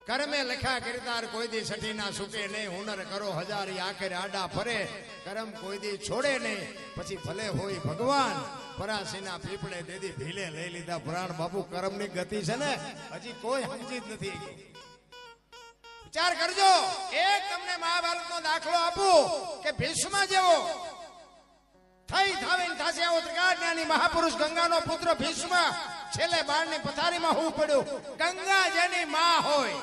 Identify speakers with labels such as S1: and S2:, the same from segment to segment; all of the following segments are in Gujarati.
S1: કર્મે લખ્યા કીર્તાર કોઈ દી સઠી ના સુકે નહીં, હુનર કરો હજારી આખરે આડા ફરે, કરમ કોઈ દી છોડે નહીં, પછી ભલે હોય ભગવાન, પરાસીના પીપળે દેદી ભીલે લઈ લીધા પુરાણ. બાપુ કર્મની ગતિ છે ને હજી કોઈ સમજી જ નથી. વિચાર કરજો, એક તમને મહાભારતનો દાખલો આપું કે ભીષ્મ જેવો થઈ થાવીને થાશે આવો ત્રિકાળજ્ઞાની મહાપુરુષ ગંગાનો પુત્ર ભીષ્મ છેલ્લે બાળની પથારીમાં હોવું પડ્યું. ગંગા જેની માં હોય,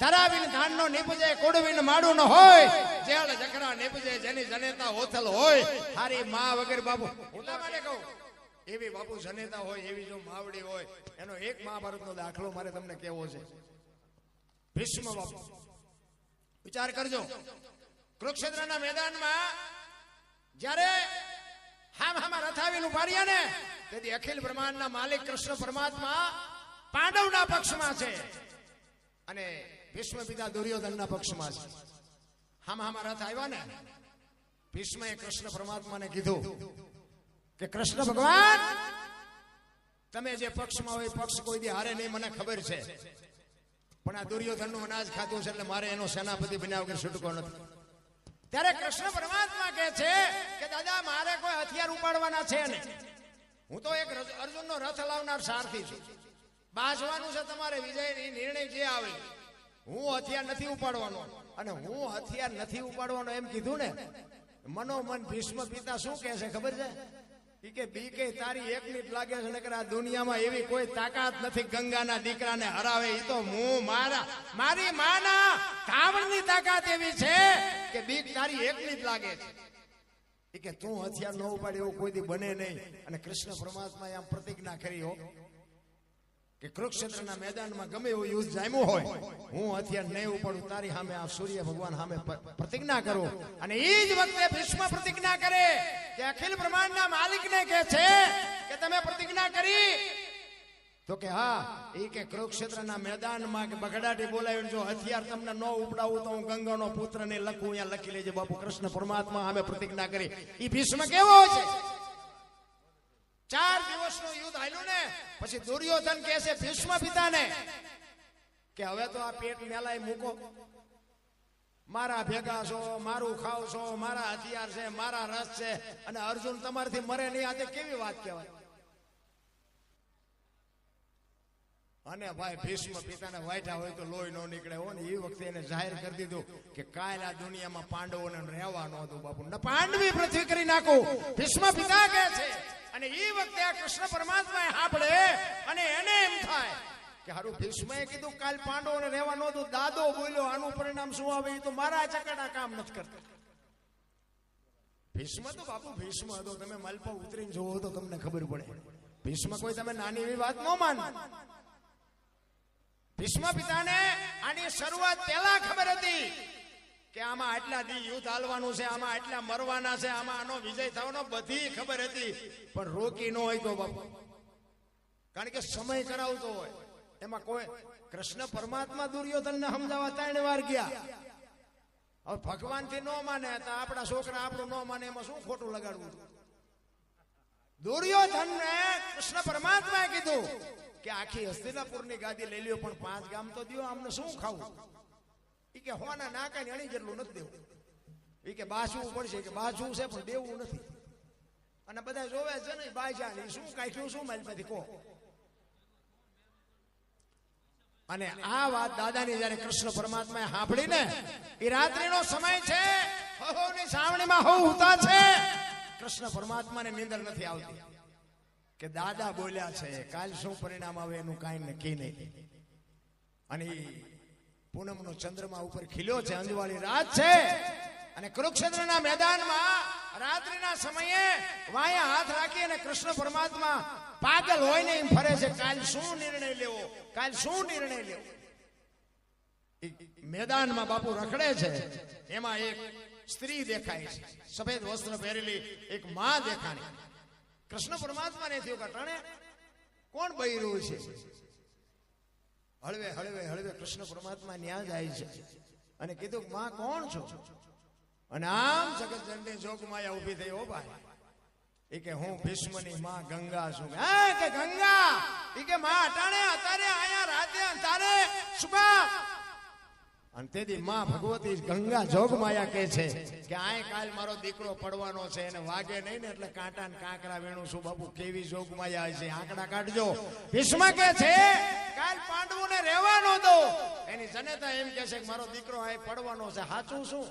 S1: ધરાવીને ધાનનો નીપજે, કોડવીને માડું ન હોય, જેળ જખરા નીપજે, જેની જનેતા હોથલ હોય, હારી માં વગર બાપુ હું તમને કહું એવી બાપુ જનેતા હોય, એવી જો માવડી હોય, એનો એક મહાભારતનો દાખલો મારે તમને કેવો છે. ભીષ્મ બાપુ વિચાર કરજો, કુરુક્ષેત્રના મેદાનમાં જ્યારે હામાં રથાવીને ઉભાર્યા ને તેથી અખિલ બ્રહ્માંડના માલિક કૃષ્ણ પરમાત્મા પાંડવના પક્ષમાં છે અને ભીષ્મ પિતા દુર્યોધનના પક્ષમાં છે. હામાં રથ આવ્યા ને ભીષ્મએ કૃષ્ણ પરમાત્માને કીધું કે કૃષ્ણ ભગવાન, તમે જે પક્ષમાં હોય પક્ષ કોઈ દી હારે નહીં, મને ખબર છે, પણ આ દુર્યોધનનું અનાજ ખાતું છે એટલે મારે એનો સેનાપતિ બન્યા વગર છૂટકો નથી. ત્યારે કૃષ્ણ પરમાત્મા કહે છે કે દાદા મારે કોઈ હથિયાર ઉપાડવાના છે નહીં, હું તો એક અર્જુનનો રથ લાવનાર સારથી છું, બાજવાનું છે તમારે વિજયની નિર્ણય જે આવે, હું હથિયાર નથી ઉપાડવાનો. અને હું હથિયાર નથી ઉપાડવાનો એમ કીધું ને, મનોમન ભીષ્મ પિતા શું કહે છે ખબર છે કે બીકે તારી એકની જ લાગે છે, નકર આ દુનિયામાં એવી કોઈ તાકાત નથી ગંગાના દીકરાને હરાવે. એ તો હું મારી માના ધાવણની તાકાત એવી છે કે બીક તારી એકની જ લાગે છે કે તું હથિયાર ન ઉપાડે એવું કોઈ દી બને નહીં. અને કૃષ્ણ પરમાત્માએ આમ પ્રતિજ્ઞા કરી હો કે કુરુક્ષેત્રના મેદાનમાં ગમે એવું યુદ્ધ જામ્યું હોય, હું હથિયાર નહીં ઉપાડું, તારી સામે આ સૂર્ય ભગવાન સામે પ્રતિજ્ઞા કરું. અને એ જ વખતે ભીષ્મ પ્રતિજ્ઞા કરે કે અખિલ બ્રહ્માંડના માલિકને કહે છે કે તમે પ્રતિજ્ઞા કરી તો કે હા, એ કે કુરુક્ષેત્રના મેદાનમાં કે બગડાટી બોલાવીને જો હથિયાર તમને ન ઉપડાવું તો હું ગંગાનો પુત્ર ને લખું, અહીંયા લખી લેજે. બાપુ કૃષ્ણ પરમાત્મા સામે પ્રતિજ્ઞા કરી. એ ભીષ્મ કેવો છે? 4 દિવસનું યુદ્ધ હાલ્યું ને પછી દુર્યોધન કહે છે ભીષ્મ પિતાને કે હવે તો આ પેટ મેલાય મૂકો, મારા ભેગા છો, મારું ખાવ છો, મારા હથિયાર છે, મારા રસ છે, અને અર્જુન તમારથી મરે નહીં, આ કેવી વાત કહેવાય. અને ભાઈ ભીષ્મ પિતાને વાઈઠા હોય તો લોહી ન નીકળે હો ને. એ વખતે એને જાહેર કરી દીધું કે કાલ આ દુનિયામાં પાંડવોને રહેવા ન હતું બાપુ, પાંડવી પૃથ્વી કરી નાખું, ભીષ્મ પિતા કહે છે. અને એ વખતે આ કૃષ્ણ પરમાત્માએ સાંભળે અને એને એમ થાય કે હારું ભીષ્મએ કીધું કાલ પાંડવોને રહેવા ન હતું, દાદો બોલ્યો, આનું પરિણામ શું આવે એ તો મારા ચકડા કામ નથી કરતા. ભીષ્મ તો બાપુ ભીષ્મ હતો, તમે માલપા ઉતરીને જોવો તો તમને ખબર પડે. ભીષ્મ કોઈ તમે નાની એવી વાત ન માનો. ભીષ્મ પિતાને આની શરૂઆત પહેલા ખબર હતી કે આમાં આટલા દી યુદ્ધ હાલવાનું છે, આમાં આટલા મરવાના છે, આમાં આનો વિજય થવાનો બધી ખબર હતી, પણ રોકી ન હોય તો બાપુ, કારણ કે સમય કરાવતો હોય એમાં કોઈ. કૃષ્ણ પરમાત્મા દુર્યોધનને સમજાવવા 3 વાર ગયા. હવે ભગવાનથી ન માને તો આપણા છોકરા આપણું ન માને એમાં શું ખોટું લગાડવું. દુર્યોધનને કૃષ્ણ પરમાત્માએ કીધું કે આખી હસ્તિનાપુરની ગાદી લઈ લ્યો, પણ 5 ગામ તો દો, આમને શું ખાવું. એ કે હોના નાકા અણી જેટલું નથી દેવું. એ કે બાજવું પડશે, કે બાજવું છે પણ દેવું નથી. અને બધા જોવે છે ને બાજા શું કાઢ્યું શું મારી પાસેથી કહો. અને આ વાત દાદાની જયારે કૃષ્ણ પરમાત્માએ સાંભળીને, એ રાત્રિનો સમય છે, હહોની સાવણીમાં હો ઉતા છે, કૃષ્ણ પરમાત્માને નીંદર નથી આવતી કે દાદા બોલ્યા છે, કાલ શું પરિણામ આવે એનું કાંઈ નક્કી નહીં. અને પૂનમનો ચંદ્રમા ઉપર ખીલ્યો છે, અંજવાળી રાત છે, અને કુરુક્ષેત્રના મેદાનમાં રાત્રિના સમયે વાયા હાથ રાખી અને કૃષ્ણ પરમાત્મા પાગલ હોય ને એમ ફરે છે, કાલ શું નિર્ણય લેવો, કાલ શું નિર્ણય લેવો. મેદાનમાં બાપુ રખડે છે, એમાં એક સ્ત્રી દેખાય છે, સફેદ વસ્ત્ર પહેરેલી એક માં દેખાણી. કૃષ્ણ પરમાત્માને થયું કે ટાણે કોણ બૈરું છે. હળવે હળવે હળવે કૃષ્ણ પરમાત્મા ન્યા જાય છે અને કીધું માં કોણ છો. અને આમ જગત જનની જોગમાયા ઉભી થઈ. ઓ ભાઈ, એ કે હું ભીષ્મની માં ગંગા છું. કે ગંગા, એ કે માં અટાણે અત્યારે આયા રાતે અંધારે શું કામ અને તેથી માં ભગવતી ગંગા જોગમાયા કહે છે કે આય કાલ મારો દીકરો પડવાનો છે એને વાગે નહીં ને એટલે કાંટા ને કાંકરા વેણું છું બાપુ કેવી જોગમાયા છે આંકડા કાઢજો. ભીષ્મ કે છે કાલ પાંડવોને રહેવા ન દો. એની જનેતા એમ કે છે કે મારો દીકરો આય પડવાનો છે. સાચું શું?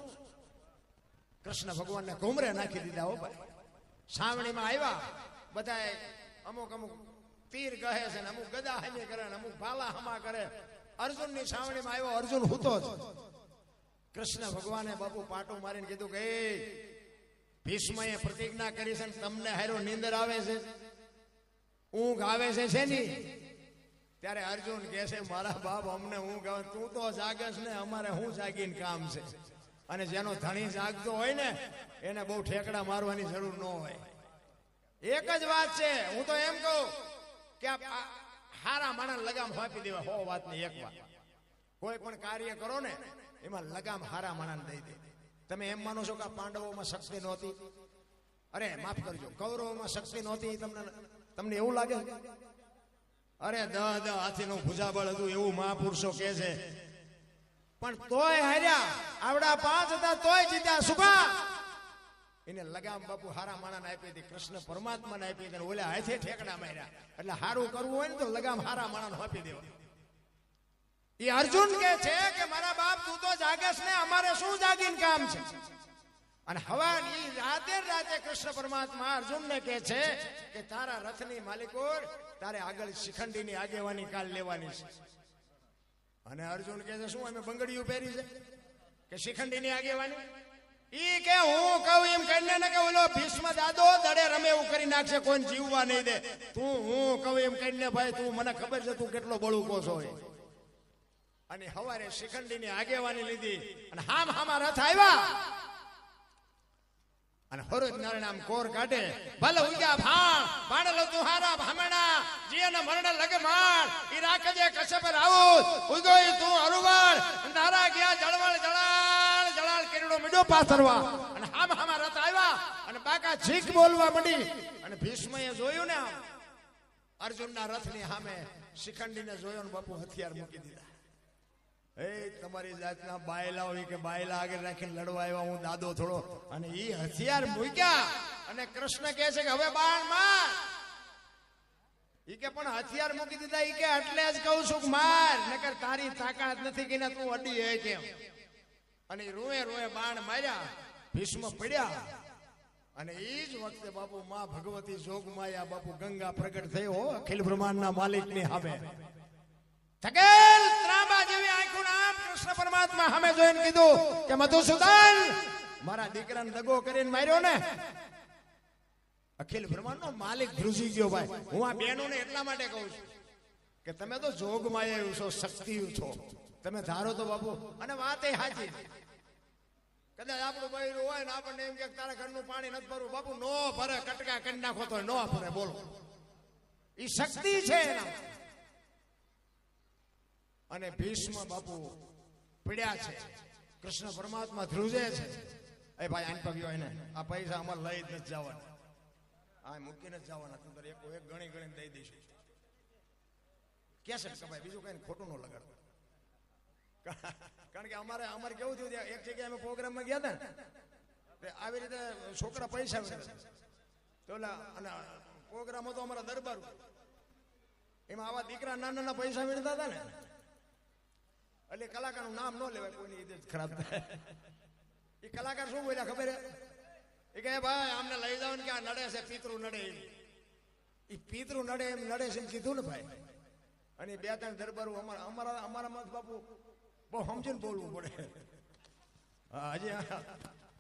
S1: કૃષ્ણ ભગવાનને ઘુમરે નાખી દીધા હો ભાઈ. સાવણીમાં આવ્યા બધા અમુક અમુક તીર કહે છે ને અમુક ગદા હમી કરે ને અમુક ભાલા હમા કરે. અર્જુનની છાવણીમાં આવ્યો. અર્જુન હૂતો જ. કૃષ્ણ ભગવાને બાપુ પાટું મારીને કીધું કે ભીષ્મએ પ્રતિજ્ઞા કરી છે તમને હારો નીંદર આવે છે, ઊંઘ આવે છે ની? ત્યારે અર્જુન કહે છે મારા બાપ અમને ઊંઘ આવે, તું તો જાગેસ ને અમારે શું જાગીને કામ છે? અને જેનો ધણી જાગતો હોય ને એને બહુ ઠેકડા મારવાની જરૂર ન હોય. એક જ વાત છે, હું તો એમ કહું કે હારા માણસ લગામ આપી દેવા. હો વાતની એક વાત, કોઈ પણ કાર્ય કરો ને એમાં લગામ હારા માણસ દઈ દે. તમે એમ માનો છો કે પાંડવોમાં શક્તિ નહોતી? અરે માફ કરજો, કૌરવોમાં શક્તિ નહોતી? તમને એવું લાગે? અરે દહ હાથીનું ભુજાબળ હતું એવું મહાપુરુષો કે છે, પણ તોય હાર્યા. આવડા 5 હતા તોય જીત્યા. શું કા? એને લગામ બાપુ હારા માણસ આપી હતી, કૃષ્ણ પરમાત્માને આપી હતી. ઓલા હાથે ઠેકડા માર્યા. એટલે હારું કરવું હોય ને તો લગામ હારા માણસ આપી દેવા. એ અર્જુન કે છે કે મારા બાપ તું તો જાગેશ ને અમારે શું જાગીને કામ છે? અને હવાની રાતે કૃષ્ણ પરમાત્મા અર્જુનને કહે છે કે તારા રથની માલિકો તારે આગળ શિખંડીની આગેવાની કાલ લેવાની છે. અને અર્જુન કહે છે શું અમે બંગડીયું પહેરી છે કે શિખંડીની આગેવાની? ઈ કે હું કહું એમ કરીને ને કે ઓલો ભીષ્મ દાદો દડે રમે એવું કરી નાખશે, કોઈને જીવવા નહીં દે. તું હું કહું એમ કરીને ભાઈ તું મને ખબર છે તું કેટલો બળુકો છો. અને હવારે શિખંડીની આગેવાની લીધી અને હામા રથ આવ્યા. અને હરોજ નારાયણ આમ કોર કાઢે ભલે ઉગ્યા ભાણલો તુહારા ભામણા જીને મરણ લગે માર ઈ રાખજે કશ્યપ રાઉત ઉગોઈ તું હરુવાળ તારા ગયા જળાળ કેરડો મીડો પાથરવા. અને હામા રથ આવ્યા અને બાકા છીક બોલવા માંડી. અને ભીષ્મએ જોયું ને આમ અર્જુનના રથની સામે શિખંડીને જોયો ને બાપુ હથિયાર મૂકી દીધા. તમારી જાતના બાયલા હોય કે બાયલા આગળ રાખીને લડવા આવ્યા હું દાદો થોડો. અને ઈ હથિયાર મૂક્યા અને કૃષ્ણ કહે છે કે હવે બાણ માર. ઈ કે પણ હથિયાર મૂકી દીધા. ઈ કે એટલે જ કહું છું કે માર, નકર તારી તાકાત નથી કે તું અડી હે કેમ? અને રોએ બાણ માર્યા. ભીષ્મ પડ્યા. અને ઈ જ વખતે બાપુ માં ભગવતી જોગમાયા બાપુ ગંગા પ્રગટ થયો અખિલ બ્રહ્માંડના માલિકની સામે. થકેલ ત્રાંબા જેવી આંખો નામ કૃષ્ણ પરમાત્મા સામે જોઈને કીધું કે મધુસૂદન મારા દીકરાને દગો કરીને માર્યો ને. અખિલ બ્રહ્માંડનો માલિક ધ્રુજી ગયો ભાઈ. હું આ બહેનોને એટલા માટે કહું છું કે તમે તો જોગમાયા છો, શક્તિ છો. તમે ધારો તો બાપુ. અને વાત એ સાચી. કદાચ આપણું બૈરું હોય ને આપણને એમ કે તારા ઘરનું પાણી નથી ભરવું, બાપુ નો ભરે, કટકા કરી નાખો તો નો ભરે. બોલો, એ શક્તિ છે એના. અને ભીષ્મ બાપુ પીડ્યા છે, કૃષ્ણ પરમાત્મા ધ્રુજે છે. એ ભાઈ આન પગ્યો એને આ પૈસા અમારે લઈ જ નથી જવાના, આ મૂકીને જ જવાના. તું એક ગણી ગણીને દઈ દઈશું. કેસેટ કપાય, બીજું કઈ ખોટું ન લગાડો. કારણ કે અમારે કેવું થયું, એક જગ્યાએ અમે પ્રોગ્રામમાં ગયા હતા ને આવી રીતે છોકરા પૈસા તો અને પ્રોગ્રામ હતો અમારા દરબાર. એમાં આવા દીકરા નાના પૈસા મેળવતા હતા ને એટલે કલાકારનું નામ ન લેવાય, કોઈની ઈદ ખરાબ થાય. એ કલાકાર શું બોલ્યા ખબર એ કે ભાઈ આમને લઈ જાવ ને કે આ નડે છે, પિતૃ નડે. એ પિતૃ નડે એમ નડે છે એમ કીધું ને ભાઈ. અને 2-3 દરબારો અમારા મત બાપુ બહુ સમજીને બોલવું પડે. હજી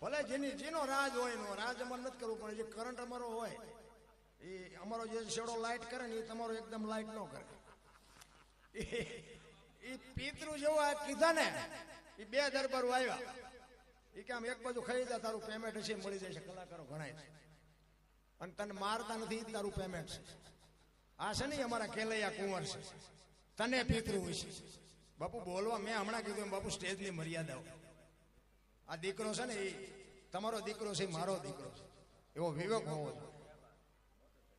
S1: ભલે જેનો રાજ હોય નો રાજ અમારે નથી કરવું, પણ જે કરંટ અમારો હોય એ અમારો જે શેડો લાઇટ કરે ને એ તમારો એકદમ લાઇટ ન કરે. એ પિતૃ જેવો આ કીધા ને એ 2 દરબારો આવ્યા. એ કે આમ એક બાજુ ખાઈ જા, તારું પેમેન્ટ હશે મળી જાય છે. કલાકારો ગણાય છે અને તને મારતા નથી, તારું પેમેન્ટ છે. આ છે ને અમારા કેલૈયા કુંવર છે, તને પિતૃ હોય છે. બાપુ બોલવા મેં હમણાં કીધું એમ બાપુ સ્ટેજની મર્યાદાઓ. આ દીકરો છે ને એ તમારો દીકરો છે, મારો દીકરો છે, એવો વિવેક હોવો જોઈએ.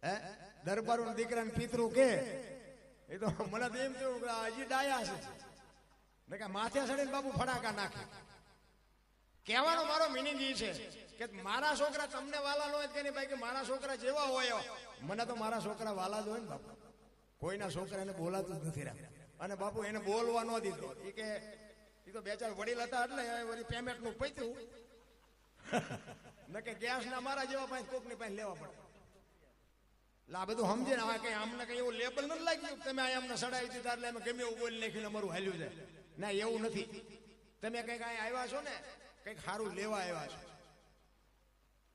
S1: હે દરબારો દીકરાને પિતૃ કે એ તો મને તો એમ થયું કે હજી ડાયા છે. ને કે માથે ચડીને બાપુ ફડાકા નાખે. કહેવાનો મારો મિનિંગ એ છે કે મારા છોકરા તમને વાલા ન હોય કે નહીં ભાઈ, કે મારા છોકરા જેવા હોય એવા. મને તો મારા છોકરા વાલા જ હોય ને બાપુ. કોઈના છોકરાને બોલાતું જ નથી રાખ્યા. અને બાપુ એને બોલવા ન દીધો. એ કે એ તો બે ચાર વડીલ હતા એટલે વળી પેમેન્ટ નું પૈતું ને કે ગેસ ના મારા જેવા પાસે કોક ની પાસે લેવા પડે. આ બધું સમજે ને. કઈ અમને કઈ એવું લેબલ નથી લાગ્યું તમે આ અમને સડાવી દીધા એટલે અમે ગમે એવું બોલી નાખ્યું અમારું હાલ્યું જાય. ના, એવું નથી. તમે કઈક અહીંયા આવ્યા છો ને, કઈક સારું લેવા આવ્યા છો.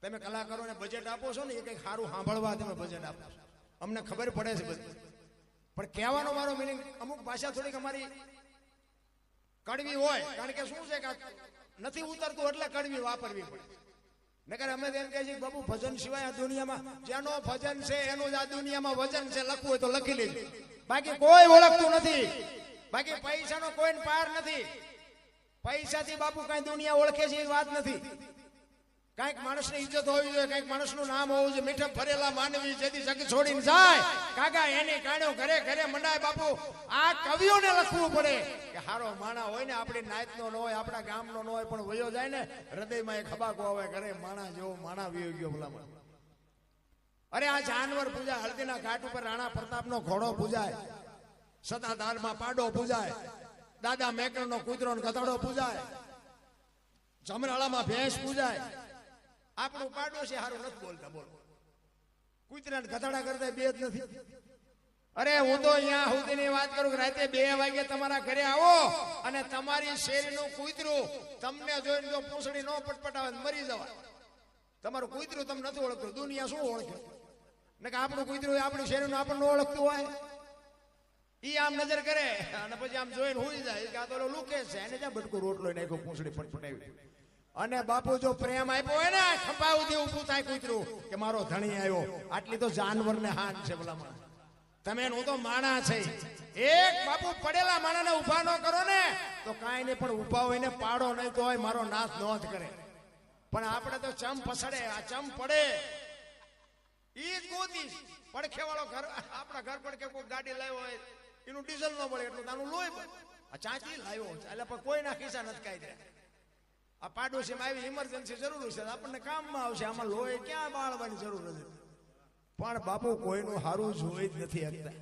S1: તમે કલાકારોને બજેટ આપો છો ને, એ કઈક સારું સાંભળવા તમે બજેટ આપો છો. અમને ખબર પડે છે બધી. પણ કહેવાનો મારો મિનિંગ, અમુક ભાષા થોડીક અમારી કડવી હોય. કારણ કે શું છે કે નથી ઉતરતું એટલે કડવી વાપરવી પડે. નકર અમે એમ કહે છે બાબુ ભજન સિવાય આ દુનિયામાં જેનો ભજન છે એનું જ આ દુનિયામાં વજન છે. લખવું હોય તો લખી લેજો. બાકી કોઈ ઓળખતું નથી. બાકી પૈસાનો કોઈને પાર નથી. પૈસાથી બાપુ કઈ દુનિયા ઓળખે છે એ વાત નથી. કઈક માણસની ઇજ્જત હોવી જોઈએ, કઈક માણસનું નામ હોવું જોઈએ. મીઠે ભરેલા માનવી જેથી જગ છોડીને જાય કાકા એની કાણ્યો ઘરે ઘરે મંડાય. બાપુ આ કવિઓને લખવું પડે કે હારો માણા હોય ને, આપણી નાયતનો ન હોય, આપણા ગામનો ન હોય, પણ વયો જાય ને હૃદયમાં એક ખબાકો આવે ઘરે માણા જેવો માણા વયો ગયો ભલામણ. અરે આ જાનવર પૂજા, હળદીના ઘાટ ઉપર રાણા પ્રતાપનો ઘોડો પૂજાય, સતાધારમાં પાડો પૂજાય, દાદા મેકરનો કૂતરો ગધાડો પૂજાય, જમરાળામાં ભેંસ પૂજાય. આપણું પાડોશી હારું નથી બોલતા. બોલો, કૂતરા ને ગધાડા કરતા બે જ નથી. અરે હું તો અહીંયા સુધીની વાત કરું કે રાતે 2 વાગે તમારા ઘરે આવો અને તમારી શેરીનું કૂતરું તમને જોઈને જો પૂંછડી ન પટપટાવે મરી જવા. તમારું કૂતરું તમને નથી ઓળખતું, દુનિયા શું ઓળખે? ને કે આપણું કૂતરું આપણી શેરીનું આપણને ઓળખતું હોય. ઈ આમ નજર કરે અને પછી આમ જોઈને હુઈ જાય કે આ તો લુકે છે, એને જ્યાં બટકું રોટલો નાખ્યો પૂંછડી પટપટાવી. અને બાપુ જો પ્રેમ આપ્યો હોય ને, ખંભા સુધી ઊભું થાય કૂતરું કે મારો ધણી આવ્યો. આટલી તો જાનવરને હાન છે ભલામણ. તમે હું તો માણા છે. એક બાપુ પડેલા માણાને ઉભા ન કરો ને તો કાંઈ નહીં, પણ ઉભા હોય ને પાડો નહીં તો હોય મારો નાશ ન જ કરે. પણ આપણે તો ચમ પસડે, આ ચમ પડે ઈ ગોતી પડખે વાળો ઘર, આપણા ઘર પડખે કોઈ ગાડી લાવ્યો હોય એનું ડીઝલ ન મળે એટલું તાનું લોહી આ ચાંચી લાવ્યો એટલે પણ કોઈના ખિસ્સા નથી કાઢ્યા. આ પાડોશીમાં આવી ઇમરજન્સી જરૂર છે, આપણને કામમાં આવશે. આમાં લોહી ક્યાં બાળવાની જરૂર નથી. પણ બાપુ કોઈનું હારું જોઈ જ નથી શકતા.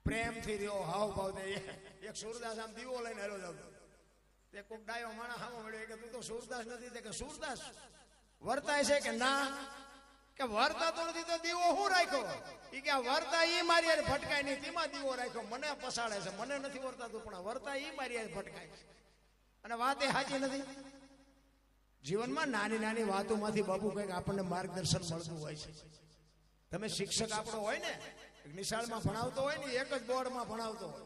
S1: પ્રેમથી રહ્યો, હાવ ભાવ. એક સુરદાસ આમ દીવો લઈને હેલો જાવ, તે કોઈક ડાયો માણસ સામો મળ્યો કે તું તો સુરદાસ નથી. કે સુરદાસ વર્તાય છે કે ના? કે વર્તાતો નથી તો દીવો હું રાખ્યો? ઈ કે વર્તા ઈ મારી યાર ભટકાય નહીં, તેમાં દીવો રાખ્યો. મને પસાડે છે, મને નથી વર્તાતું, પણ વર્તા ઈ મારી યાર ભટકાય છે. અને વાત એ સાચી નથી. જીવનમાં નાની નાની વાતોમાંથી બાપુ કંઈક આપણને માર્ગદર્શન મળતું હોય છે. તમે શિક્ષક આપણો હોય ને, નિશાળમાં ભણાવતો હોય ને, એક જ બોર્ડમાં ભણાવતો હોય,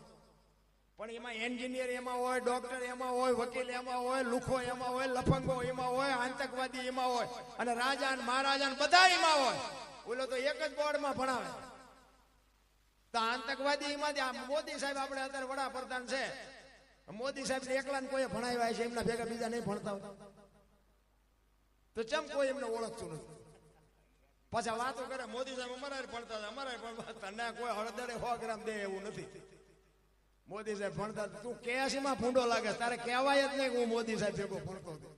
S1: પણ એમાં એન્જિનિયર એમાં હોય, ડોક્ટર એમાં હોય, વકીલ એમાં હોય, લુખો એમાં હોય, લફંગો એમાં હોય, આતંકવાદી એમાં હોય, અને રાજા ને મહારાજા બધા એમાં હોય. બોલો તો એક જ બોર્ડમાં ભણાવે. તો આતંકવાદી એમાંથી આ મોદી સાહેબ આપણે અત્યારે વડાપ્રધાન છે, મોદી સાહેબ ને એકલા ને કોઈ ભણાવ્યા છે, એમના ભેગા બીજા નહીં ભણતા હોય તો ચમ કોઈ એમને ઓળખતું નથી. પાછા વાતો કરે મોદી સાહેબ અમારા ભણતા હતા, અમારા ભણતા ના, કોઈ હળદરે 100 ગ્રામ દે એવું નથી. મોદી સાહેબ ભણતા, તું 81 માં ભૂંડો લાગે, તારે કહેવાય જ નહીં હું મોદી સાહેબ ભેગો ભણતો હતો.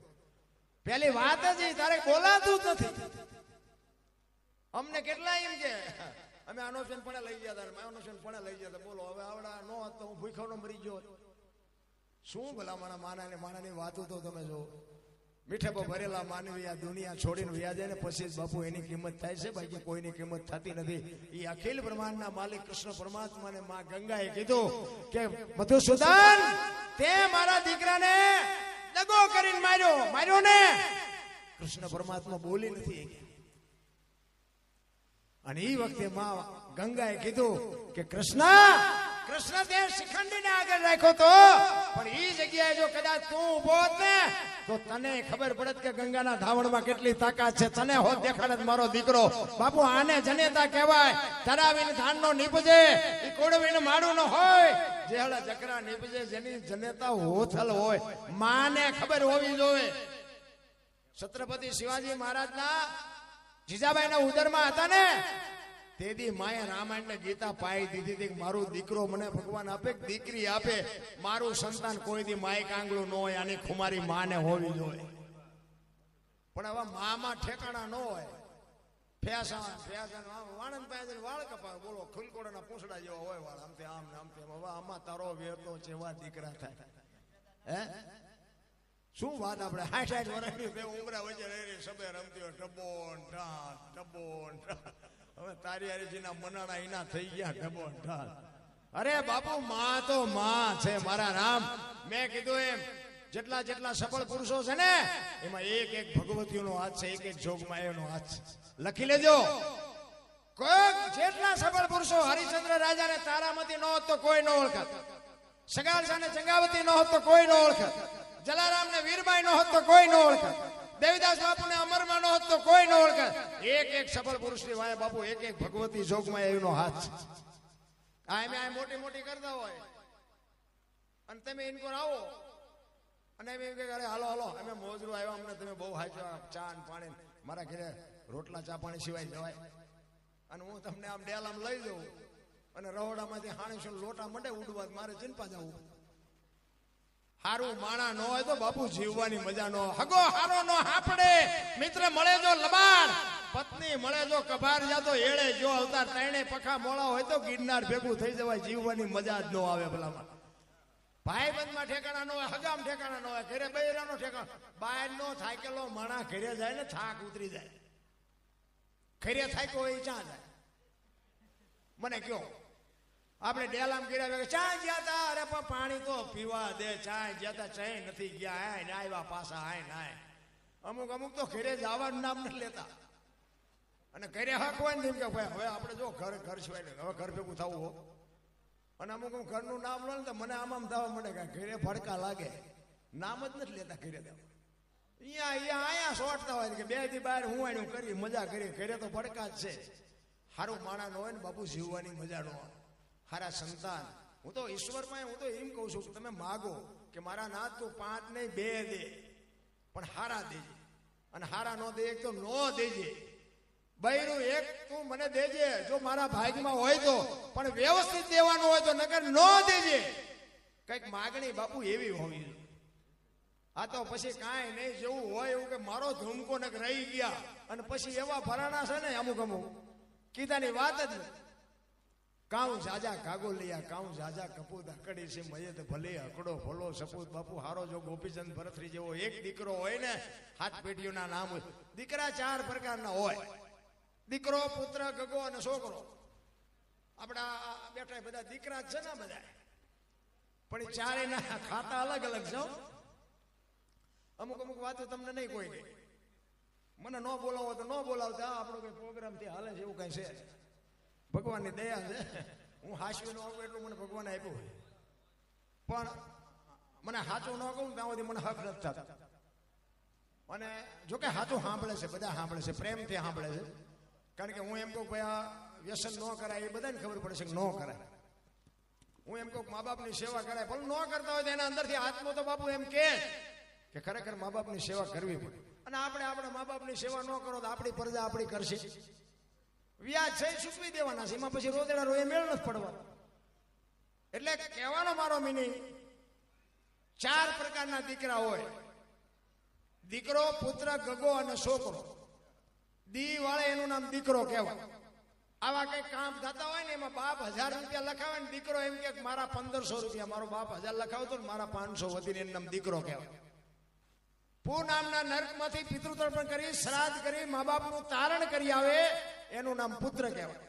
S1: પેલી વાત જ તારે બોલાતું જ નથી. અમને કેટલા એમ કે અમે આનોશન પણ લઈ ગયા હતા, આનોશન પણ લઈ ગયા હતા. બોલો હવે આવડા નો તો હું ભૂખ્યો નો મરી ગયો. શું ભલા માણાની વાતો તો તમે જો. મીઠે ભરેલા માનવી આ દુનિયા છોડીને વ્યા જાય ને પછી જ બાપુ એની કિંમત થાય છે, બાકી કોઈની કિંમત થતી નથી. એ અખિલ બ્રહ્માંડના માલિક કૃષ્ણ પરમાત્માને માં ગંગાએ કીધું કે મધુસૂદન તે મારા દીકરાને દગો કરીને માર્યો ને. કૃષ્ણ પરમાત્મા બોલી નથી. અને એ વખતે માં ગંગાએ કીધું કે કૃષ્ણ તે શિખંડીને આગળ રાખ્યો તો, પણ એ જગ્યાએ જો કદાચ તું ઉભો હોત ને તો તને ખબર પડત કે ગંગાના ધાવણમાં કેટલી તાકાત છે. તને હોત દેખાડત મારો દીકરો. બાપુ આને જનેતા કહેવાય. તરાવીને ધાનનો નીપજે એ કોડવીને માડું ન હોય, જેહળા જકરા નીપજે જેની જનેતા હોથલ હોય. માને ખબર હોવી જોઈએ. છત્રપતિ શિવાજી મહારાજના જીજાબાઈના ઉદરમાં હતા ને તેદી માએ રામાયણ ને ગીતા પાઈ દીધી હતી કે મારું દીકરો મને ભગવાન આપે કે દીકરી આપે, મારું સંતાન કોઈ દી માય કાંગળું ન હોય, આની ખુમારી માને હોવી જોઈએ. પણ હવે મામાં ઠેકાણા ન હોય. વાણંદ પાસે વાળ કપાવે, બોલો ખુલકોડાના પૂંછડા જેવા હોય વાળ, આમ આમ આમ તેમ. હવે આમાં તારો વેરતો જેવા દીકરા થાય. હે શું વાત આપણે 60 વર્ષની બે ઉમરા વચ્ચે રહી સબે રમતી હોય ટબોન ઢાલ ટબોન ઢાલ. હવે તારી હરીજીના મનાણા એના થઈ ગયા ટબોન ઢાલ. અરે બાપુ માં તો માં છે મારા રામ. મેં કીધું એમ જેટલા જેટલા સફળ પુરુષો છે ને એમાં એક એક ભગવતીઓનો હાથ છે, એક એક જોગમાં એનો હાથ છે. લખી લેજો. કોઈ જેટલા સફળ પુરુષો હરિશ્ચંદ્ર રાજાને તારામતી ન હોત તો કોઈ ન ઓળખત, સગાલસાને ચંગાવતી ન હોત તો કોઈ ન ઓળખત, જલારામને વીરબાઈ ન હોત તો કોઈ ન ઓળખત, દેવીદાસ બાપુને અમરમાં ન હોત તો કોઈ ન ઓળખત. એક એક સફળ પુરુષની વાય બાપુ એક એક ભગવતી જોગમાં એનો હાથ છે. આ મોટી મોટી કરતા હોય અને તમે ઇનકોર આવો અને એમ કે અરે હાલો હાલો અમે મોજરું આવ્યા, અમને તમે બહુ હાચવા ચા ને પાણી, મારા ઘરે રોટલા ચા પાણી સિવાય જવાય. અને હું તમને આમ ડેલ આમ લઈ જાઉં અને રહોડામાંથી હાણીશું લોટા મંડે ઉડવા, મારે ચિંપા જવું. હારું માણા ન હોય તો બાપુ જીવવાની મજા ન હોય. હગો હારો નો હાપડે, મિત્ર મળે જો લબાડ, પત્ની મળે જો કભાર, જા તો એળે જો અવતાર, ત્રણે પખા મોળા હોય તો ગિરનાર ભેગું થઈ જવાય. જીવવાની મજા જ ન આવે ભલામાં. ભાઈ બંધમાં ઠેકાણા ન હોય, હગામ ઠેકાણા ન હોય, ઘરે બૈરાનો ઠેકાણો. બહાર નો થાકેલો માણા ઘરે જાય ને થાક ઉતરી જાય. ઘરે થાક્યો હોય ચા જાય. મને કયો આપણે ડેલામ કર્યા ચા ગયા તા, અરે પણ પાણી તો પીવા દે. ચા ગયા તા ચા નથી ગયા, આય આવ્યા પાછા આય નાય. અમુક અમુક તો ઘરે જવાનું નામ નથી લેતા અને ઘરે હક હોય ને એમ કે ભાઈ હવે આપણે જો ઘર ઘર સિવાય ને હવે ઘર ભેગું થવું હો. અને અમુક ઘરનું નામ લો ને તો મને આમ થવા મળે કે ઘરે ભડકા લાગે, નામ જ નથી લેતા ઘરે. અહીંયા સોટતા હોય કે બે થી બહાર હું આનું કરી મજા કરી, ઘરે તો ભડકા જ છે. સારું માણા ન હોય ને બાપુ જીવવાની મજા ન હોય. હારા સંતાન, હું તો ઈશ્વરમાં હું તો એમ કહું છું કે તમે માગો કે મારા નાથ તું 5 નહીં 2 દે, પણ હારા દેજે. અને હારા ન દે એક તો ન દેજે. બૈરું એક તું મને દેજે જો મારા ભાગમાં હોય તો, પણ વ્યવસ્થિત દેવાનું હોય તો, નકર ન દેજે. કઈક માગણી બાપુ એવી હોવી જોઈએ. આ તો પછી કાંઈ નહીં, જેવું હોય એવું કે મારો ધૂમકો નક રહી ગયા અને પછી એવા ભરાણા છે ને અમુક અમુક કીધાની વાત જ નથી. કાઉ જાજા કાગોલિયા કાઉ જાજા કપૂત અકડી છે મયત ભલે અકડો ભલો સપૂત. બાપુ હારો જો ગોપીચંદ ભરતરી જેવો એક દીકરો હોય ને, 7 પેઢીઓના નામ હોય. દીકરા 4 પ્રકારના હોય, દીકરો, પુત્ર, ગગો અને છોકરો. આપડા બેઠા બધા દીકરા જ છે ને બધા, પણ એ ચારેયના ખાતા અલગ અલગ છે. અમુક અમુક વાતો તમને નહીં કોઈ નહીં, મને ન બોલાવો તો ન બોલાવતા, આપણો કઈ પ્રોગ્રામ થી હાલે છે એવું કઈ છે. ભગવાનની દયા છે. હું હાસ્યું ન આવું એટલું મને ભગવાન આપ્યું હોય, પણ મને સાચું ન કહું ત્યાં સુધી મને હક નથી થતા. અને જોકે સાચું સાંભળે છે, બધા સાંભળે છે, પ્રેમથી સાંભળે છે. કારણ કે હું એમ કહું ભાઈ આ વ્યસન ન કરાય, એ બધાને ખબર પડે છે કે ન કરાય. હું એમ કહું મા બાપની સેવા કરાય, પણ ન કરતા હોય તો એના અંદરથી આત્મો તો બાપુ એમ કે ખરેખર મા બાપની સેવા કરવી પડે. અને આપણે આપણા મા બાપની સેવા ન કરો તો આપણી પ્રજા આપણી કરશે. વ્યાજ છે ચૂકવી દેવાના છે, એમાં પછી રોદેડા રોએ મેળ નથી પડવા. એટલે કહેવાનો મારો મિનિંગ 4 પ્રકારના દીકરા હોય, દીકરો, પુત્ર, ગગો અને છોકરો. દી વાળે એનું નામ દીકરો કહેવાય. આવા કઈ કામ થતા હોય ને એમાં બાપ 1000 રૂપિયા લખાવે ને દીકરો એમ કે મારા 1500 રૂપિયા, મારો બાપ 1000 લખાવતો ને મારા 500 વધીને એનું નામ દીકરો કહેવાય. પૂનામના નર્કમાંથી પિતૃતર્પણ કરી, શ્રાદ્ધ કરી, મા બાપનું તારણ કરી આવે એનું નામ પુત્ર કહેવાય.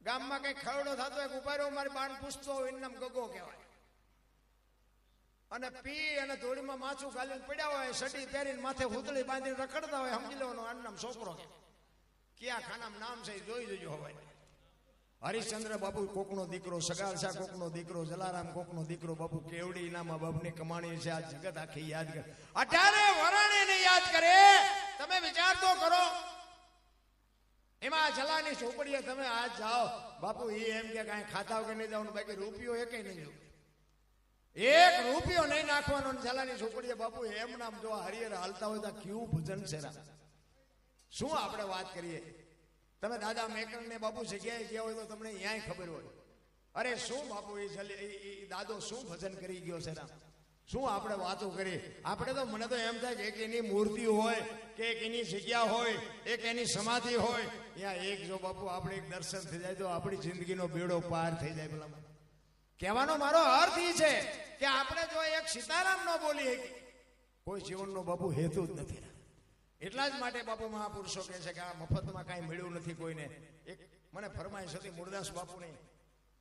S1: ગામમાં કઈ ખરડો થતો હોય, ઉપાડ્યો મારી બાણ પૂછતો હોય એનું નામ ગગો કહેવાય. અને પી અને ધોળીમાં માછું ગાલીને પડ્યા હોય, સટી પહેરીને માથે હુતળી બાંધીને રખડતા હોય, સમજી લેવાનું આનું નામ છોકરો કહેવાય. ક્યાં ખાનામાં નામ છે જોઈ જોજો. હવે હરિશ્ચંદ્ર બાપુ કોકનો દીકરો, સગાલસા કોકનો દીકરો, જલારામ કોકનો દીકરો. બાપુ કેવડી ના મા બાપની કમાણી છે. આ જગત આખી યાદ કરે, 18 વરાણે ને યાદ કરે. તમે વિચાર તો કરો. એમાં જલાની ઝોપડીએ તમે આજ જાઓ બાપુ, એ એમ કે કાંઈ ખાતા વગર નહીં જવાનું, બાકી રૂપિયો એકે નહીં જવું, 1 રૂપિયો નહીં નાખવાનો. જલાની ઝોપડીએ બાપુ એમ નામ જો હરિયર હાલતા હોય તો કેવું ભજન છે. શું આપણે વાત કરીએ. તમે દાદા મેકર ને બાપુ જગ્યાએ ગયા હોય તો તમને ન્યાય ખબર હોય. અરે શું બાપુ એ દાદો શું ભજન કરી ગયો છે રામ, શું આપણે વાતો કરી. આપણે તો મને તો એમ થાય કે એક એની મૂર્તિ હોય કે એક એની જગ્યા હોય, એક એની સમાધિ હોય, ત્યાં એક જો બાપુ આપણે એક દર્શન થઈ જાય તો આપણી જિંદગીનો બેડો પાર થઈ જાય. પેલા કહેવાનો મારો અર્થ એ છે કે આપણે જો એક સીતારામ ન બોલીએ કોઈ જીવનનો બાપુ હેતુ જ નથી. એટલા જ માટે બાપુ મહાપુરુષો કહે છે કે આ મફતમાં કાંઈ મળ્યું નથી કોઈને. એક મને ફરમાઈશ હતી મૂળદાસ બાપુની,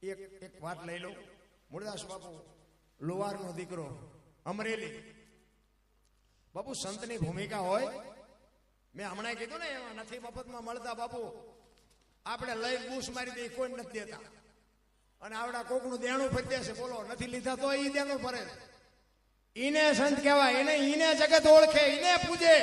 S1: એક વાત લઈ લો. મૂળદાસ બાપુ લોહારનો દીકરો, અમરેલી. બાપુ સંતની ભૂમિકા હોય, મેં હમણાં કીધું ને એમાં નથી મફતમાં મળતા બાપુ, આપણે લઈ બૂસ મારી દઈએ કોઈ નથી દેતા. અને આવડા કોકનું દેણું ફરી દેશે, બોલો નથી લીધા તો ઈ દેણું ફરે. ઈને સંત કહેવાય, ઈને જગત ઓળખે, ઈને પૂજે.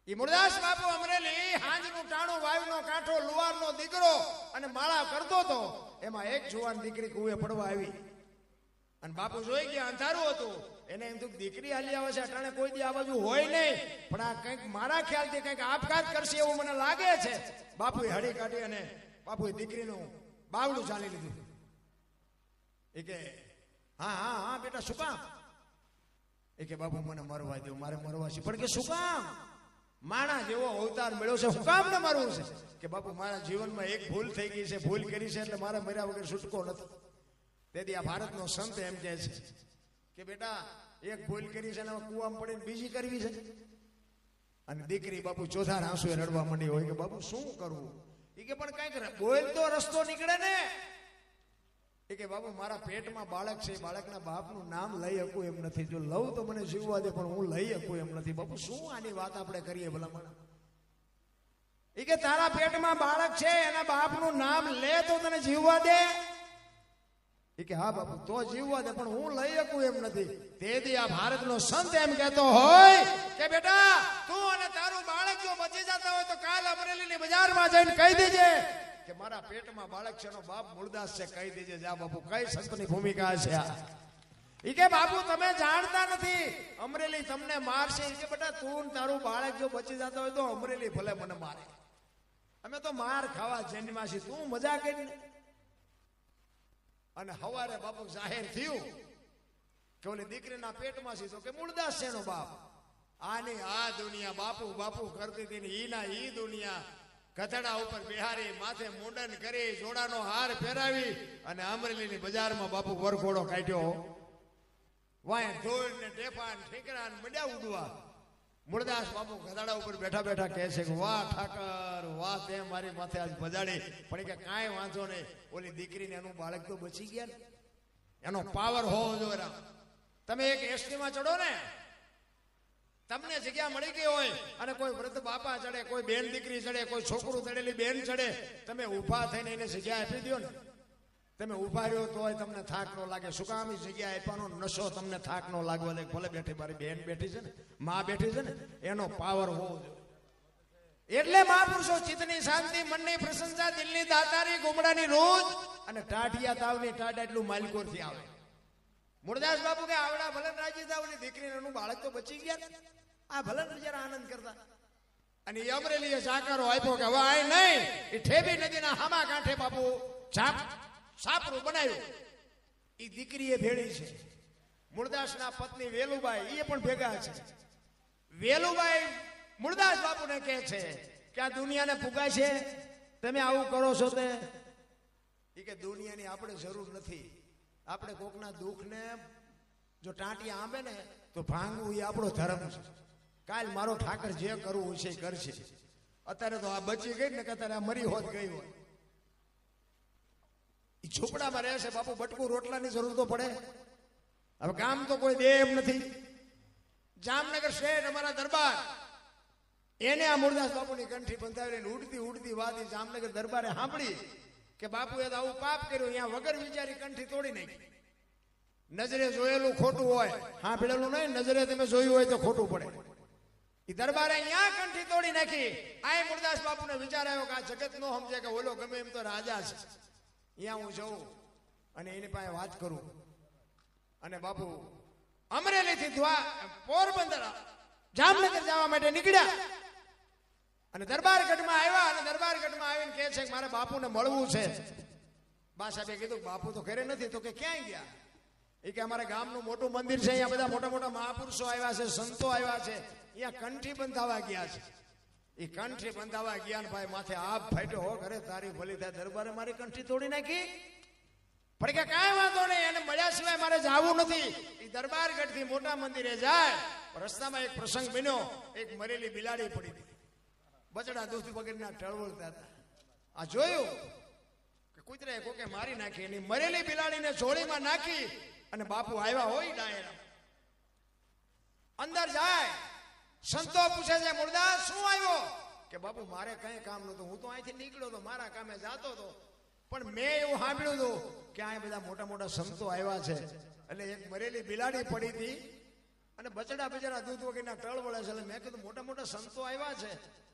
S1: ઈ મૂળદાસ બાપુ અમરેલી હાંજનું ટાણું, વાયુનો કાંઠો, લુવારનો દીકરો અને માળા કરતો તો એમાં એક જુવાન દીકરી કુએ પડવા આવી. અને બાપુ જોઈ ગયા અંધારું હતું, એને એમ થયું દીકરી હાલી આવે છે, અટાણે કોઈ દી આ બાજુ હોય નહીં, પણ આ કંઈક મારા ખ્યાલથી કંઈક આપઘાત કરશે એવું મને લાગે છે. બાપુએ હળી કાઢી અને બાપુએ દીકરીનું બાવડું ચાલી લીધું. એ કે હા હા હા બેટા શું કામ? એ કે બાપુ મને મરવા દો, મારે મરવા છે. પણ કે શું કામ? માણા જેવો અવતાર મળ્યો છે, શું કામ ને મરવું છે? કે બાપુ મારા જીવનમાં એક ભૂલ થઈ ગઈ છે, ભૂલ કરી છે એટલે મારા મર્યા વગર છૂટકો નથી. તેથી આ ભારતનો સંત એમ કહે છે કે બેટા એક ભૂલ કરી છે ને કુવામાં પડીને બીજી કરવી છે. અને દીકરી બાપુ ચોથા આંસુએ રડવા માંડી હોય કે બાપુ શું કરવું? એ કે પણ કઈક બોલ તો રસ્તો નીકળે ને. એ કે બાપુ મારા પેટમાં બાળક છે, બાળકના બાપનું નામ લઈ શકું એમ નથી. જો લઉં તો મને જીવવા દે, પણ હું લઈ શકું એમ નથી. બાપુ શું આની વાત આપણે કરીએ ભલામણ? એ કે તારા પેટમાં બાળક છે, એના બાપનું નામ લે તો તને જીવવા દે. એ કે હા બાપુ તો જીવવા દે, પણ હું લઈ શકું એમ નથી. તેથી આ ભારતનો સંત એમ કહેતો હોય કે બેટા તું અને તારું બાળક જો બચી જતા હોય તો કાલ અમરેલીની બજારમાં જઈને કહી દેજે કે મારા પેટમાં બાળક છે, એનો બાપ મૂળદાસ છે, કહી દેજે. જા બાપુ કઈ સંતની ભૂમિકા છે આ. ઈ કે બાપુ તમે જાણતા નથી, અમરેલી તમને મારશે. ઈ કે બેટા તું તારું બાળક જો બચી જતા હોય તો અમરેલી ભલે મને મારે, અમે તો માર ખાવા જન્મ્યા છીએ, તું મજા કરીને. અને હવારે બાપુ જાહેર થયું કે ઓલી દીકરીના પેટમાં છે તો કે મૂળદાસ છે એનો બાપ. આની આ દુનિયા બાપુ બાપુ કરતી હતી ને ઈના ઈ દુનિયા કથડા ઉપર બિહારી, માથે મુંડન કરી, જોડાનો હાર પહેરાવી અને અમરેલીની બજારમાં બાપુ વરઘોડો કાઢ્યો. વાય ઢોલ ને ટેપા ને ઠીકરા ને મંડ્યા ઉડવા. મૂળદાસ બાપુ ગધાડા ઉપર બેઠા બેઠા કહે છે કે વાહ ઠાકર વાહ, તે મારી માથે આજ ભજાડી. પણ કે કાંઈ વાંધો નહીં, ઓલી દીકરીને એનું બાળક તો બચી ગયા ને. એનો પાવર હોવો જોઈએ. તમે એક એસટીમાં ચડો ને, તમને જગ્યા મળી ગઈ હોય અને કોઈ વૃદ્ધ બાપા ચડે, કોઈ બેન દીકરી ચડે, કોઈ છોકરું ચડેલી બેન ચડે, તમે ઊભા થઈને એને જગ્યા આપી દો ને. તમે ઊભા રહ્યો તો તમને થાક ન લાગે. શું કામ? જગ્યા આપવાનો નશો તમને થાક ન લાગવા દે. ભલે બેઠી મારી બેન બેઠી છે ને, માં બેઠી છે ને, એનો પાવર હોવો જોઈએ. એટલે મહાપુરુષો ચિત્તની શાંતિ, મનની પ્રશંસા, દિલની દાતારી, ગુમડાની રોજ અને ટાઢિયા તાવની ટાઢ એટલું માલકોરથી આવે. મૂળદાસ બાપુ કે આવડા ભલે રાજી તાવની દીકરીનું બાળક તો બચી ગયા, આ ભલે જરા આનંદ કરતા. અને એ અમરેલીએ જાકારો આપ્યો કે હવે આ નહીં, એ ઠેબી નદીના હામા કાંઠે બાપુ છાપરું બનાવ્યું. એ દીકરીએ ભેળી છે. મૂળદાસના પત્ની વેલુબાઈ એ પણ ભેગા છે. વેલુબાઈ મૂળદાસ બાપુને કહે છે કે આ દુનિયાને ફુગાય છે, તમે આવું કરો છો તે. એ કે દુનિયાની આપણે જરૂર નથી. આપણે કોકના દુઃખને જો ટાંટિયા આંબે ને તો ભાંગવું એ આપણો ધર્મ છે. કાલ મારો ઠાકર જે કરવું છે એ કરશે. અત્યારે તો આ બચી ગઈ ને કે અત્યારે આ મરી હોત ગઈ હોય. એ ઝૂંપડામાં રહે છે બાપુ, બટકું રોટલાની જરૂર તો પડે. હવે કામ તો કોઈ દે એમ નથી. જામનગર શહેર અમારા દરબાર, એને આ મૂળદાસ બાપુની કંઠી બંધાવીને ઉડતી ઉડતી વાદી જામનગર દરબારે સાંભળી કે બાપુએ તો આવું પાપ કર્યું. અહીંયા વગર વિચારી કંઠી તોડી નાખી. નજરે જોયેલું ખોટું હોય, હા ભેળેલું નહીં, નજરે તમે જોયું હોય તો ખોટું પડે. એ દરબારે અહીંયા કંઠી તોડી નાખી. આ મૂળદાસ બાપુને વિચાર આવ્યો કે આ જગત નો સમજે કે ઓલો ગમે એમ તો રાજા છે, અહીંયા હું જઉં અને એની પાસે વાત કરું. અને બાપુ અમરેલીથી પોરબંદર જામનગર જવા માટે નીકળ્યા. અને દરબારગઢમાં આવ્યા અને દરબારગઢમાં આવીને કહે છે કે મારે બાપુને મળવું છે. બા સાહેબે કીધું બાપુ તો ઘરે નથી. તો કે ક્યાંય ગયા? એ કે અમારા ગામનું મોટું મંદિર છે, અહીંયા બધા મોટા મોટા મહાપુરુષો આવ્યા છે, સંતો આવ્યા છે, અહીંયા કંઠી બંધાવા ગયા છે. એ કંઠી બંધાવા ગયા ને ભાઈ માથે આપ ફાટ્યો હો, ઘરે તારી ભલી થાય, દરબારે મારી કંઠી તોડી નાખી. પણ કે કાંઈ વાંધો નહીં, એને મળ્યા સિવાય મારે જવું નથી. એ દરબારગઢ થી મોટા મંદિરે જાય. રસ્તામાં એક પ્રસંગ બન્યો, એક મરેલી બિલાડી પડી હતી. બચડા દૂધ વગરના ટળવળતા હતા. આ જોયું કે કૂતરાએ કોકે મારી નાખી, એની મરેલી બિલાડીને જોડીમાં નાખી અને બાપુ આવ્યા હોય ડાયરા. અંદર જાય, સંતો પૂછે છે મુરદાસ શું આવ્યો? કે બાપુ મારે કઈ કામ નતું, હું તો અહીંથી નીકળ્યો તો, મારા કામે જાતો હતો, પણ મેં એવું સાંભળ્યું હતું કે આ બધા મોટા મોટા સંતો આવ્યા છે, એટલે એક મરેલી બિલાડી પડી હતી અને બચડા બિચારા દૂધ વગરના ટળ વળે છે. એટલે મેં કીધું મોટા મોટા સંતો આવ્યા છે,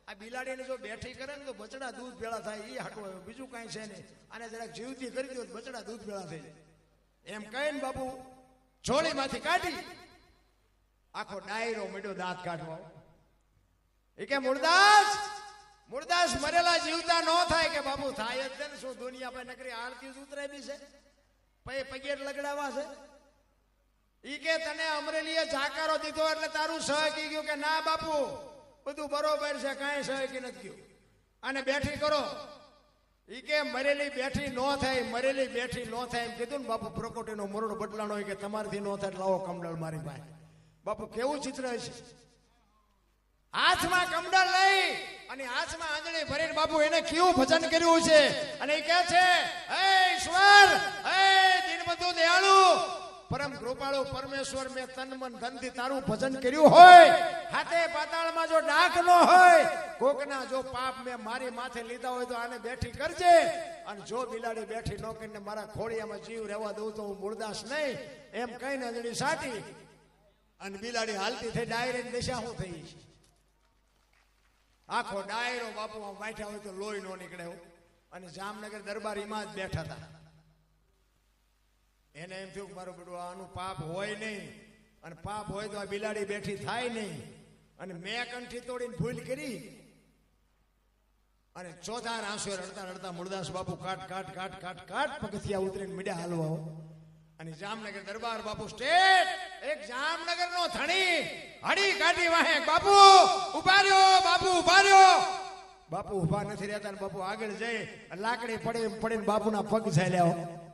S1: આ બિલાડીને જો બેઠી કરે ને તો બચડા દૂધ ભેળા થાય, એ હાટું આવ્યો, બીજું કાંઈ છે નહીં. આને જરાક જીવતી કરી દો, બચડા દૂધ ભેળા થઈ જાય. એમ કહીને બાપુ જોડીમાંથી કાઢી આખો ડાયરો મળ્યો દાંત કાઢવા. એ કે મુરદાસ મુરદાસ મરેલા જીવતા ન થાય. કે બાપુ થાય જ ને, શું દુનિયા પર નકરી આરતી જ ઉતરાવી છે, પગેર લગડાવા છે. ઈ કે તને અમરેલીએ જાકારો દીધો એટલે તારું સહકી ગયું? કે ના બાપુ બધું બરોબર છે, કાંઈ સહકી નથી ગયું, અને બેઠી કરો. ઈ કે મરેલી બેઠી ન થાય, મરેલી બેઠી ન થાય એમ કીધું ને બાપુ પ્રકોટીનો મોરડો બદલાણો કે તમારથી ન થાય, લાવો કમડળ મારી પાસે. બાપુ કેવું ચિત્ર છે, હાથમાં કમડળ લઈ અને હાથમાં આંજણી ભરીને બાપુ એને કેવું ભજન કર્યું છે. અને એ કહે છે હે ઈશ્વર, હે દીનબંધુ દયાળુ, પરમ કૃપાળુ પરમેશ્વર, મેં તન મન ધનથી તારું ભજન કર્યું હોય, હાથે પાતાળમાં જો ડાક ન હોય, કોકના જો પાપ મેં મારી માથે લીધા હોય તો આને બેઠી કરજે. અને જો બિલાડી બેઠી ન કરીને મારા ખોડિયામાં જીવ રહેવા દઉં તો હું મુરદાસ નહીં. એમ કહીને અંજણી સાટી અને બિલાડી હાલતી થઈ ડાયરેક્ટ દિશા શું થઈ છે. આખો ડાયરો બાપુ બેઠા હોય તો લોહી નો નીકળે. અને જામનગર દરબારીમાં જ બેઠા હતા. એને એમ થયું કે મારું બેટું આનું પાપ હોય નહીં, અને પાપ હોય તો આ બિલાડી બેઠી થાય નહીં. અને મેં કંઠી તોડીને ભૂલ કરી. અને ચોથા આંસુ રડતા રડતા મુરદાસ બાપુ કાટ કાટ કાટ કાટ કાટ પગથિયા ઉતરીને મીડ્યા હાલવા. અને જામનગર દરબાર બાપુ સ્ટેટ એક જામનગર નો ધણી હડી કાઢી વાહે, બાપુ ઉભા રહ્યો, બાપુ ઉભા રહ્યો. બાપુ ઉભા નથી રહેતા ને બાપુ આગળ જઈ લાકડી પડીને બાપુના પગ ઝાલ્યા.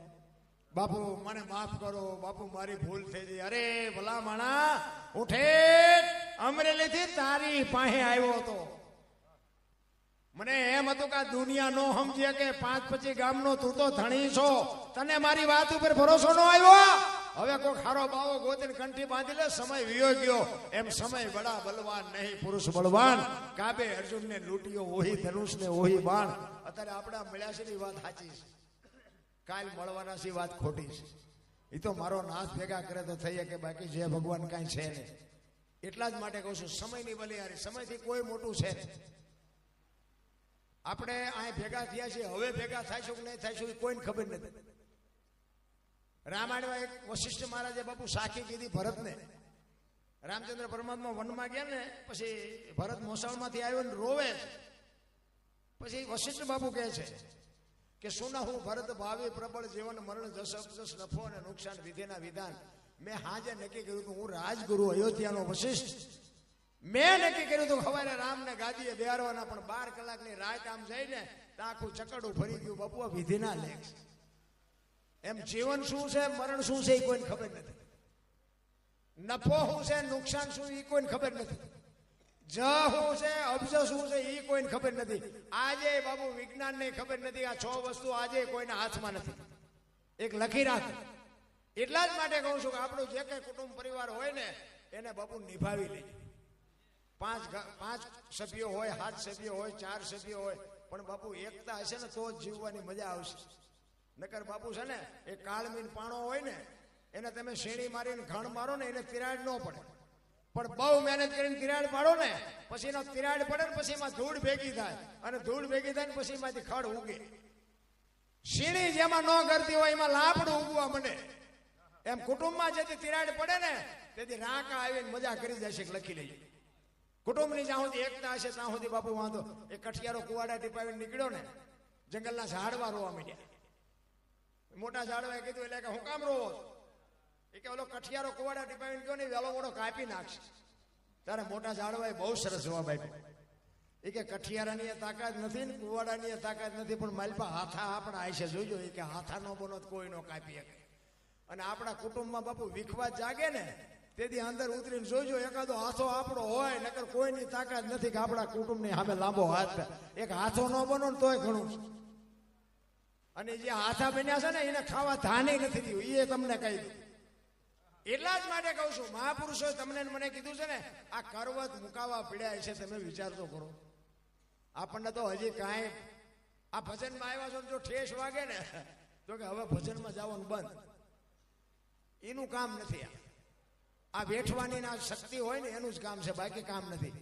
S1: બાપુ મને માફ કરો, બાપુ મારી ભૂલ થઈ ગઈ. અરે ભલા માણા, ઉઠે અમરેલી થી તારી પાસે આવ્યો હતો. મને એમ હતું કે દુનિયા નો સમજે કે 5-25 ગામનો તું તો ધણી છો, તને મારી વાત ઉપર ભરોસો ન આવ્યો. હવે કોઈ ખારો બાવો ગોતીને કંઠી બાંધી લે, સમય વિયો ગયો. એમ સમય બડા બલવાન નહીં, પુરુષ બળવાન. કાબે અર્જુન ને લૂંટ્યો, ઓહી ધનુષ ને ઓહી બાણ. અત્યારે આપણા મળ્યા છે વાત સાચી છે, કાલ મળવાના છે વાત ખોટી છે. એ તો મારો નાશ ભેગા કરે તો થઈ કે બાકી જે ભગવાન કાંઈ છે નહીં. એટલા જ માટે કહું છું સમયની બલિહારી, સમયથી કોઈ મોટું છે નહીં. આપણે અહીં ભેગા થયા છીએ, હવે ભેગા થાયશું કે નહીં થાયશું એ કોઈને ખબર નથી. રામાયણમાં એક વશિષ્ઠ મહારાજે બાપુ સાખી કીધી ભરતને. રામચંદ્ર પરમાત્મા વનમાં ગયા ને પછી ભરત મોસાળમાંથી આવ્યો ને રોવે. પછી વશિષ્ઠ બાપુ કહે છે કે સુના હું ભરત ભાવે પ્રબળ જીવન મરણ જસ અપજસ નફો અને નુકસાન વિધિના વિધાન. મેં હાજે નક્કી કર્યું હતું હું રાજગુરુ અયોધ્યાનો વશિષ્ઠ. મેં નક્કી કર્યું હતું સવારે રામને ગાદીએ બેહારવાના, પણ 12 કલાકની રાત આમ જઈને આખું ચકડું ફરી ગયું. બાપુ આ વિધિના લેખ. એમ જીવન શું છે, મરણ શું છે એ કોઈને ખબર નથી. નફો શું છે, નુકસાન શું એ કોઈને ખબર નથી. જ શું છે, અબજ શું છે એ કોઈને ખબર નથી. આજે બાબુ વિજ્ઞાન ને ખબર નથી. આ 6 વસ્તુ આજે કોઈના હાથમાં નથી. એક લખી રાખ. એટલા જ માટે કહું છું કે આપણું જે કઈ કુટુંબ પરિવાર હોય ને એને બાપુ નિભાવી લેજો. 5 સભ્યો હોય, 7 સભ્યો હોય, 4 સભ્યો હોય, પણ બાપુ એકતા હશે ને તો જ જીવવાની મજા આવશે. નકર બાપુ છે ને એ કાળમીન પાણો હોય ને એને તમે શેણી મારીને ઘણ મારો ને એને તિરાડ ન પડે. પણ બહુ મહેનત કરીને તિરાડ પાડો ને પછી એનો તિરાડ પડે ને પછી એમાં ધૂળ ભેગી થાય, અને ધૂળ ભેગી થાય ને પછી એમાંથી ખડ ઉગે. શીણી જેમાં ન કરતી હોય એમાં લાપડું ઉગવા માંડે. એમ કુટુંબમાં જેથી તિરાડ પડે ને તેથી રાકા આવીને મજા કરી જશે. લખી લેજો. કુટુંબની જ્યાં સુધી એકતા હશે ત્યાં સુધી બાપુ વાંધો. એ કઠિયારો કુવાડા ટીપાવીને નીકળ્યો ને, જંગલના ઝાડવા રોવા માંડ્યા. મોટા ઝાડવાએ કીધું એટલે કે હું કામ રોવો છો? એ કે ઓલો કઠિયારો કુવાડા ટીપાવીને ગયો ને વેલો મોડો કાપી નાખશે. ત્યારે મોટા ઝાડવાએ બહુ સરસ જવાબ આપ્યો. એ કે કઠિયારાની તાકાત નથી ને કુવાડાની તાકાત નથી, પણ માલપા હાથા આપણા આયશે જોઈજો. એ કે હાથા નો બનો કોઈ નો કાપી શકે. અને આપણા કુટુંબમાં બાપુ વિખવા જાગે ને તેથી અંદર ઉતરીને જોઈજો, એકાદો હાથો આપણો હોય, નકર કોઈની તાકાત નથી કે આપણા કુટુંબની સામે લાંબો હાથ. એક હાથો ન બનો ને તોય ઘણું. અને જે હાથા બન્યા છે ને એને ખાવા ધાને નથી થયું, એ તમને કહી દઉં. એટલા જ માટે કહું છું, મહાપુરુષોએ તમને મને કીધું છે ને, આ કરવત મુકાવા પીડ્યા છે. તમે વિચાર તો કરો. આપણને તો હજી કાંઈ આ ભજનમાં આવ્યા છો જો ઠેસ વાગે ને તો કે હવે ભજનમાં જવાનું બંધ. એનું કામ નથી. આ વેઠવાની ના શક્તિ હોય ને એનું જ કામ છે, બાકી કામ નથી.